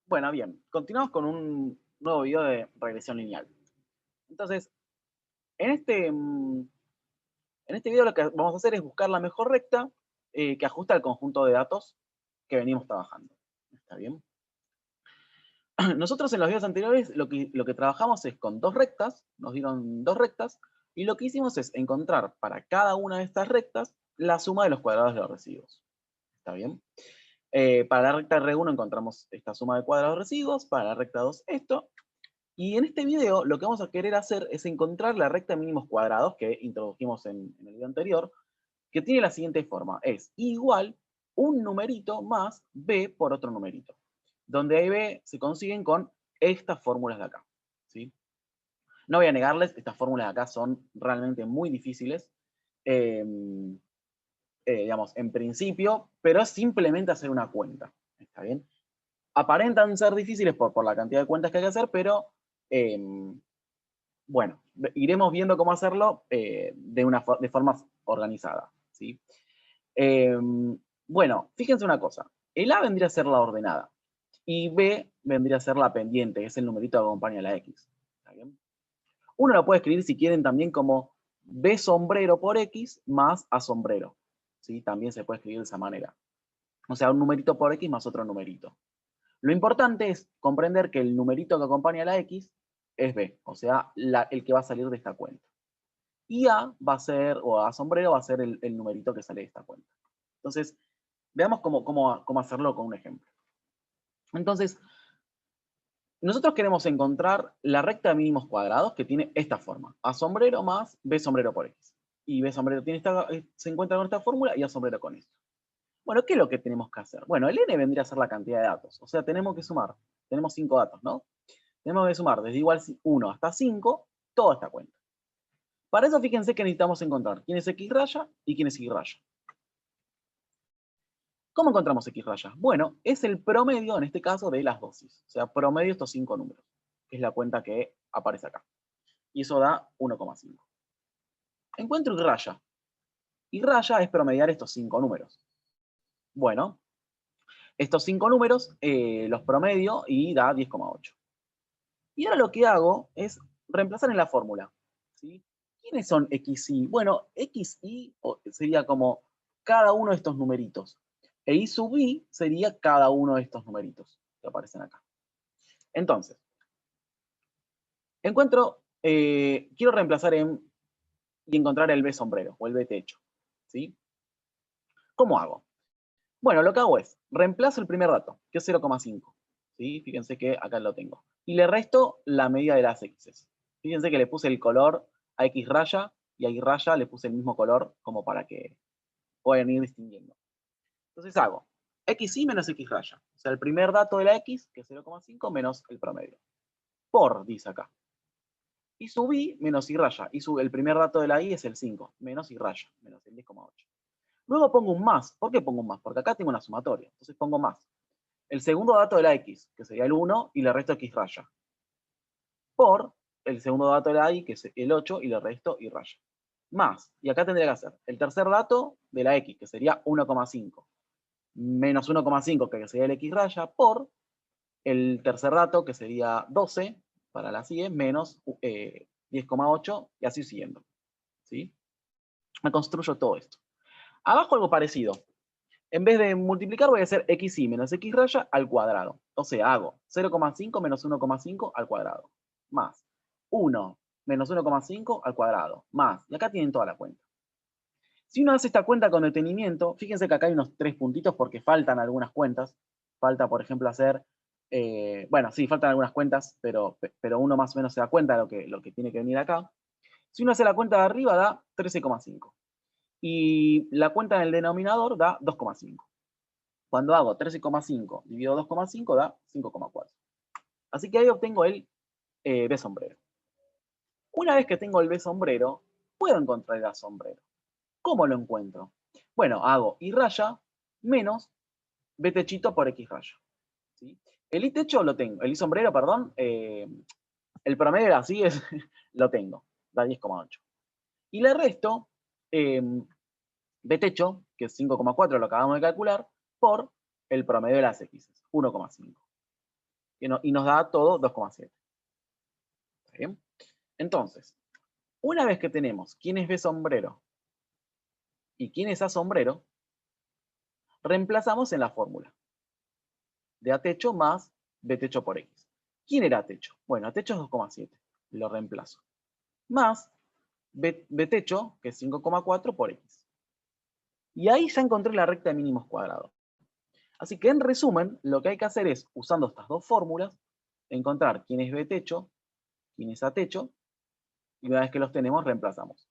Bueno, bien, continuamos con un nuevo video de regresión lineal. Entonces, en este video lo que vamos a hacer es buscar la mejor recta que ajusta al conjunto de datos que venimos trabajando. ¿Está bien? Nosotros en los videos anteriores lo que trabajamos es con dos rectas, nos dieron dos rectas, y lo que hicimos es encontrar para cada una de estas rectas la suma de los cuadrados de los residuos. ¿Está bien? Para la recta R1 encontramos esta suma de cuadrados de residuos, para la recta 2 esto. Y en este video lo que vamos a querer hacer es encontrar la recta de mínimos cuadrados que introdujimos en el video anterior, que tiene la siguiente forma. Es igual un numerito más b por otro numerito, donde a y b se consiguen con estas fórmulas de acá. ¿Sí? No voy a negarles, estas fórmulas de acá son realmente muy difíciles, eh, digamos, en principio, pero es simplemente hacer una cuenta. ¿Está bien? Aparentan ser difíciles por la cantidad de cuentas que hay que hacer, pero bueno, iremos viendo cómo hacerlo de forma organizada. ¿Sí? Eh, bueno, fíjense una cosa. El A vendría a ser la ordenada y B vendría a ser la pendiente, que es el numerito que acompaña a la X. ¿Está bien? Uno lo puede escribir si quieren también como B sombrero por X más A sombrero. ¿Sí? También se puede escribir de esa manera. O sea, un numerito por X más otro numerito. Lo importante es comprender que el numerito que acompaña a la X es B, o sea, el que va a salir de esta cuenta. Y A va a ser, o A sombrero va a ser el numerito que sale de esta cuenta. Entonces, veamos cómo hacerlo con un ejemplo. Entonces, nosotros queremos encontrar la recta de mínimos cuadrados que tiene esta forma. A sombrero más B sombrero por X. Y B sombrero se encuentra con esta fórmula y A sombrero con esto. Bueno, ¿qué es lo que tenemos que hacer? Bueno, el n vendría a ser la cantidad de datos. O sea, tenemos que sumar. Tenemos 5 datos, ¿no? Tenemos que sumar desde igual 1 hasta 5 toda esta cuenta. Para eso fíjense que necesitamos encontrar quién es X raya y quién es Y raya. ¿Cómo encontramos X raya? Bueno, es el promedio, en este caso, de las dosis. O sea, promedio de estos 5 números, que es la cuenta que aparece acá. Y eso da 1,5. Encuentro Y raya. Y raya es promediar estos 5 números. Bueno, estos 5 números los promedio y da 10,8. Y ahora lo que hago es reemplazar en la fórmula. ¿Sí? ¿Quiénes son XY? Bueno, XY sería como cada uno de estos numeritos. E Y sub I sería cada uno de estos numeritos que aparecen acá. Entonces, quiero reemplazar y encontrar el B sombrero o el B techo. ¿Sí? ¿Cómo hago? Bueno, lo que hago es, reemplazo el primer dato, que es 0,5. ¿Sí? Fíjense que acá lo tengo. Y le resto la medida de las X. Fíjense que le puse el color a X raya y a Y raya le puse el mismo color como para que puedan ir distinguiendo. Entonces hago XY menos X raya. O sea, el primer dato de la X, que es 0,5, menos el promedio. Por, dice acá. Y sub I menos Y raya. El primer dato de la Y es el 5, menos Y raya, menos el 10,8. Luego pongo un más. ¿Por qué pongo un más? Porque acá tengo una sumatoria. Entonces pongo más. El segundo dato de la X, que sería el 1, y le resto X raya. Por el segundo dato de la Y, que es el 8, y le resto Y raya. Más, y acá tendría que hacer el tercer dato de la X, que sería 1,5, menos 1,5, que sería el X raya, por el tercer dato, que sería 12, para la sigue, menos 10,8, y así siguiendo. ¿Sí? Me construyo todo esto. Abajo algo parecido. En vez de multiplicar voy a hacer xy menos x raya al cuadrado. O sea, hago 0,5 menos 1,5 al cuadrado. Más 1 menos 1,5 al cuadrado. Más. Y acá tienen toda la cuenta. Si uno hace esta cuenta con detenimiento, fíjense que acá hay unos 3 puntitos porque faltan algunas cuentas. Falta, por ejemplo, hacer... bueno, sí, faltan algunas cuentas, pero uno más o menos se da cuenta de lo que tiene que venir acá. Si uno hace la cuenta de arriba, da 13,5. Y la cuenta en el denominador da 2,5. Cuando hago 13,5 dividido 2,5 da 5,4. Así que ahí obtengo el B sombrero. Una vez que tengo el B sombrero, puedo encontrar el A sombrero. ¿Cómo lo encuentro? Bueno, hago Y raya menos B techito por X raya. ¿Sí? El I techo lo tengo, el I sombrero, perdón, el promedio así es, lo tengo, da 10,8. Y le resto B techo, que es 5,4, lo acabamos de calcular, por el promedio de las X, 1,5. y nos da todo 2,7. ¿Está bien? Entonces, una vez que tenemos quién es B sombrero y quién es A sombrero, reemplazamos en la fórmula de A techo más B techo por X. ¿Quién era A techo? Bueno, A techo es 2,7, lo reemplazo. Más B techo, que es 5,4 por X. Y ahí ya encontré la recta de mínimos cuadrados. Así que en resumen, lo que hay que hacer es, usando estas dos fórmulas, encontrar quién es B techo, quién es A techo, y una vez que los tenemos, reemplazamos.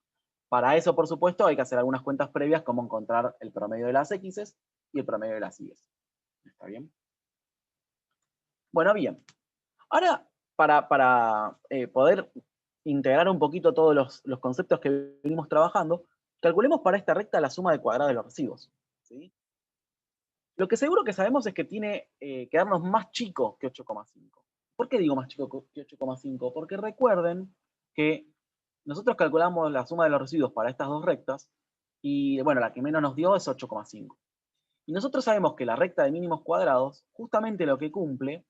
Para eso, por supuesto, hay que hacer algunas cuentas previas, como encontrar el promedio de las X y el promedio de las Y. ¿Está bien? Bueno, bien. Ahora, para poder integrar un poquito todos los conceptos que venimos trabajando, calculemos para esta recta la suma de cuadrados de los residuos. ¿Sí? Lo que seguro que sabemos es que tiene que darnos más chico que 8,5. ¿Por qué digo más chico que 8,5? Porque recuerden que nosotros calculamos la suma de los residuos para estas dos rectas y, bueno, la que menos nos dio es 8,5. Y nosotros sabemos que la recta de mínimos cuadrados, justamente lo que cumple,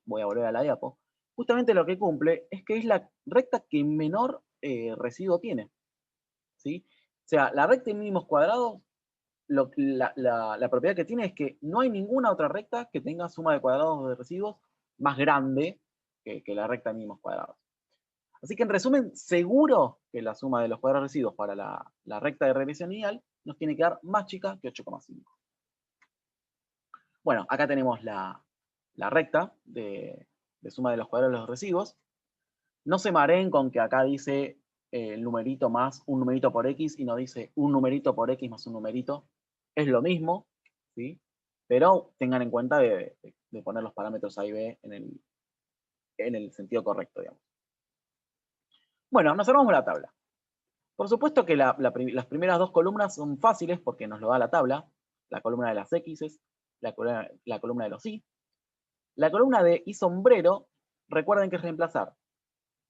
voy a volver a la diapo, justamente lo que cumple es que es la recta que menor residuo tiene. ¿Sí? O sea, la recta de mínimos cuadrados, la propiedad que tiene es que no hay ninguna otra recta que tenga suma de cuadrados de residuos más grande que la recta de mínimos cuadrados. Así que en resumen, seguro que la suma de los cuadrados de residuos para la recta de regresión lineal nos tiene que dar más chica que 8,5. Bueno, acá tenemos la recta de suma de los cuadrados de los residuos. No se mareen con que acá dice el numerito más un numerito por X y no dice un numerito por X más un numerito. Es lo mismo, ¿sí? Pero tengan en cuenta de poner los parámetros A y B en el sentido correcto, digamos. Bueno, nos armamos la tabla. Por supuesto que las primeras dos columnas son fáciles porque nos lo da la tabla. La columna de las X, la columna de los Y. La columna de Y sombrero, recuerden que es reemplazar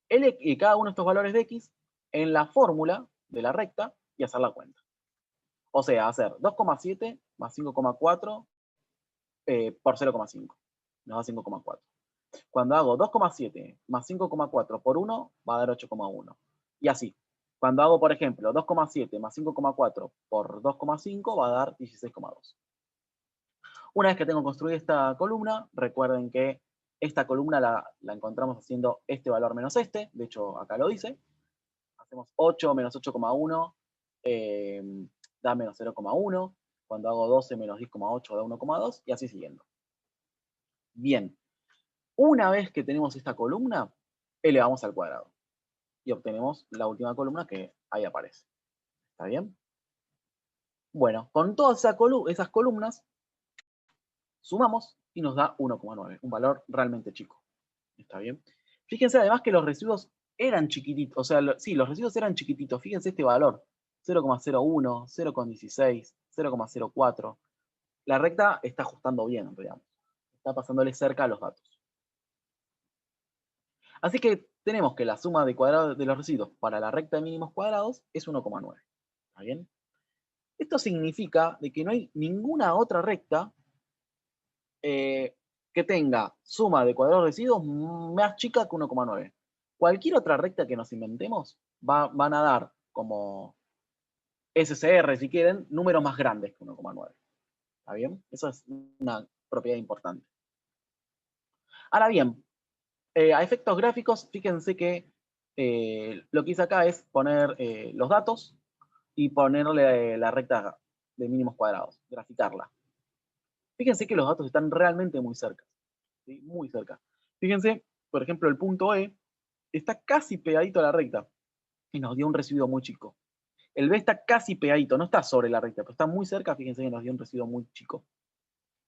y cada uno de estos valores de X en la fórmula de la recta y hacer la cuenta. O sea, hacer 2,7 más 5,4 por 0,5. Nos da 5,4. Cuando hago 2,7 más 5,4 por 1, va a dar 8,1. Y así. Cuando hago, por ejemplo, 2,7 más 5,4 por 2,5, va a dar 16,2. Una vez que tengo construida esta columna, recuerden que esta columna la encontramos haciendo este valor menos este. De hecho, acá lo dice. Hacemos 8 menos 8,1 da menos 0,1. Cuando hago 12 menos 10,8 da 1,2 y así siguiendo. Bien, una vez que tenemos esta columna, elevamos al cuadrado y obtenemos la última columna que ahí aparece. ¿Está bien? Bueno, con todas esas columnas sumamos y nos da 1,9, un valor realmente chico. ¿Está bien? Fíjense además que los residuos eran chiquititos, o sea, sí, los residuos eran chiquititos. Fíjense este valor, 0,01, 0,16, 0,04. La recta está ajustando bien, digamos. Está pasándole cerca a los datos. Así que tenemos que la suma de cuadrados de los residuos para la recta de mínimos cuadrados es 1,9. ¿Está bien? Esto significa de que no hay ninguna otra recta que tenga suma de cuadrados de residuos más chica que 1,9. Cualquier otra recta que nos inventemos van a dar como SCR, si quieren, números más grandes que 1,9. ¿Está bien? Eso es una propiedad importante. Ahora bien, a efectos gráficos, fíjense que lo que hice acá es poner los datos y ponerle la recta de mínimos cuadrados, graficarla. Fíjense que los datos están realmente muy cerca, ¿sí? Muy cerca. Fíjense, por ejemplo, el punto E está casi pegadito a la recta y nos dio un residuo muy chico. El B está casi pegadito, no está sobre la recta, pero está muy cerca, fíjense que nos dio un residuo muy chico.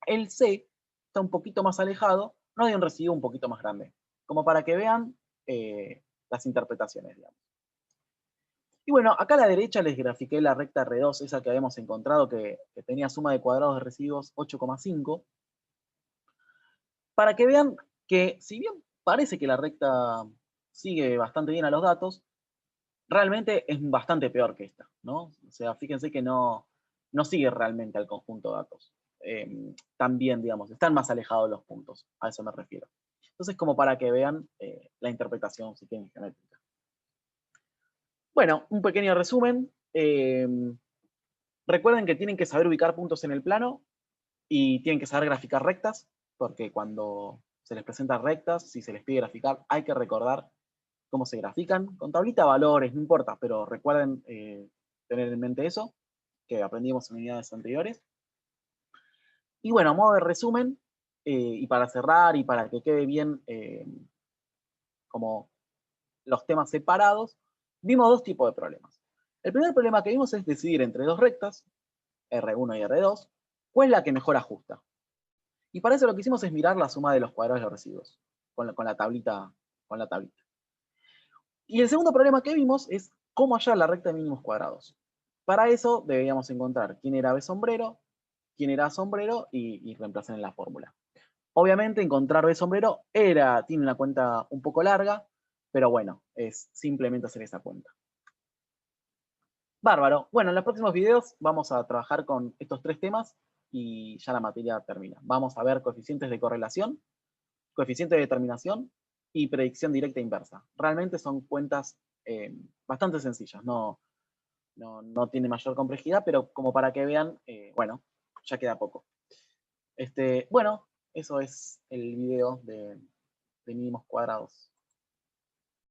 El C está un poquito más alejado, nos dio un residuo un poquito más grande, como para que vean las interpretaciones, digamos. Y bueno, acá a la derecha les grafiqué la recta R2, esa que habíamos encontrado que tenía suma de cuadrados de residuos 8,5, para que vean que si bien parece que la recta sigue bastante bien a los datos, realmente es bastante peor que esta, ¿no? O sea, fíjense que no sigue realmente al conjunto de datos. También, digamos, están más alejados los puntos, a eso me refiero. Entonces, como para que vean la interpretación, si tienen geométrica. Bueno, un pequeño resumen. Recuerden que tienen que saber ubicar puntos en el plano y tienen que saber graficar rectas, porque cuando se les presentan rectas, si se les pide graficar, hay que recordar cómo se grafican. Con tablita de valores, no importa, pero recuerden tener en mente eso, que aprendimos en unidades anteriores. Y bueno, a modo de resumen, y para cerrar y para que quede bien como los temas separados, vimos dos tipos de problemas. El primer problema que vimos es decidir entre dos rectas, R1 y R2, cuál es la que mejor ajusta. Y para eso lo que hicimos es mirar la suma de los cuadrados de los residuos, con la tablita. Y el segundo problema que vimos es cómo hallar la recta de mínimos cuadrados. Para eso deberíamos encontrar quién era B sombrero, quién era A sombrero y reemplazar en la fórmula. Obviamente encontrar B sombrero tiene una cuenta un poco larga, pero bueno, es simplemente hacer esa cuenta. Bárbaro. Bueno, en los próximos videos vamos a trabajar con estos tres temas y ya la materia termina. Vamos a ver coeficientes de correlación, coeficiente de determinación y predicción directa e inversa. Realmente son cuentas bastante sencillas, no tiene mayor complejidad, pero como para que vean, bueno, ya queda poco. Bueno, eso es el video de mínimos cuadrados.